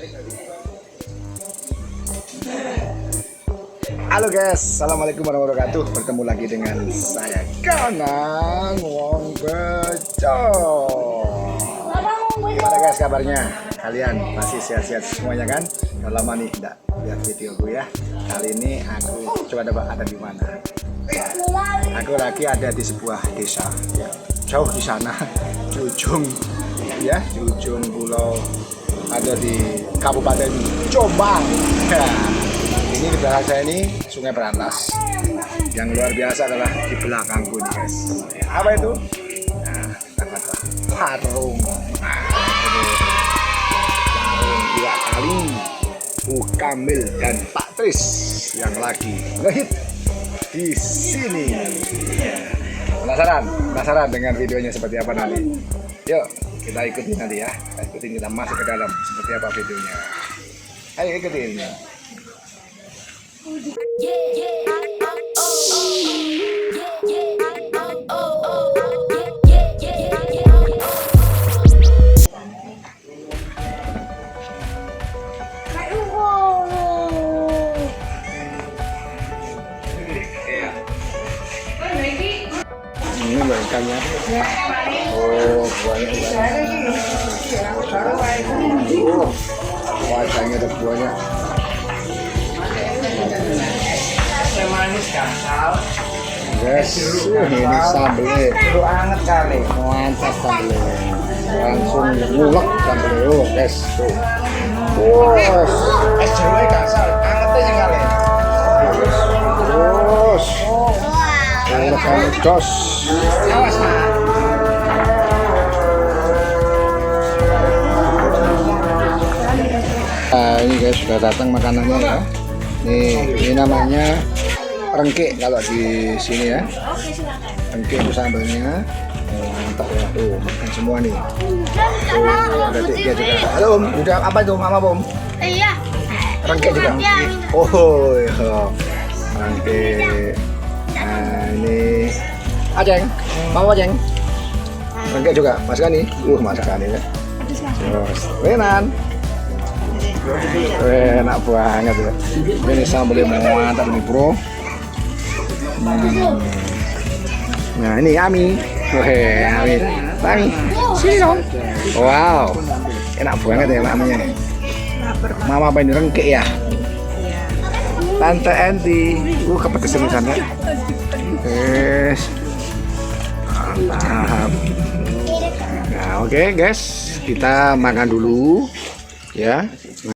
Halo guys, assalamualaikum warahmatullahi wabarakatuh. Bertemu lagi dengan saya Kanan Wong Bejo. Gimana guys kabarnya? Kalian masih sehat-sehat semuanya kan? Udah lama nih tidak lihat video gue ya. Kali ini aku coba tebak ada di mana. Aku lagi ada di sebuah desa ya, jauh di sana, di ujung ya, di ujung pulau, ada di Kabupaten Jombang. Ya. Ini di belakang saya ini Sungai Berantas. Yang luar biasa adalah di belakangku nih guys. Apa itu? Nah, Parung. Parung Iwak Kali, Kamil dan Pak Tris yang lagi ngehit di sini. Penasaran dengan videonya seperti apa nanti? Yuk kita ikutin nanti ya. Kita masuk ke dalam seperti apa videonya. Ayo ikutin. Ini loh ikannya. Oh, buahnya. Wajahnya ada buahnya. Manis kasal. Guys, ini sambelnya. Itu anget kali. Mantap sambelnya. Langsung ngulek sambelnya. Oh, guys, tuh. Bos. Es jeruk kasal. Angetnya sih kali. Bos. Ngulek kali jos. Awas Mas. Nah, ini guys sudah datang makanannya ya. Ini namanya rengkek kalau di sini ya. Rengkek itu sambelnya. Oh, mantap ya. Tuh, makan semua nih. Tuh, ada tiga juga. Halo Om, udah apa itu Mama Om? Iya. Rengkek juga. Oh, iya. Rengkek. Nah, ini Ajeng. Mama Ajeng. Rengkek juga. Masakan nih. Masakan ini. Terus, Renan. Enak banget ya. Ini sambelnya mantap nih bro. Nah ini Ami. Ami. Ami. Sini dong. Wow. Enak banget ya Maminya. Mama apa ini rengkek ya? Tante Enti. Kepedesan di sana. Yes. Mantap. Nah oke guys, kita makan dulu ya.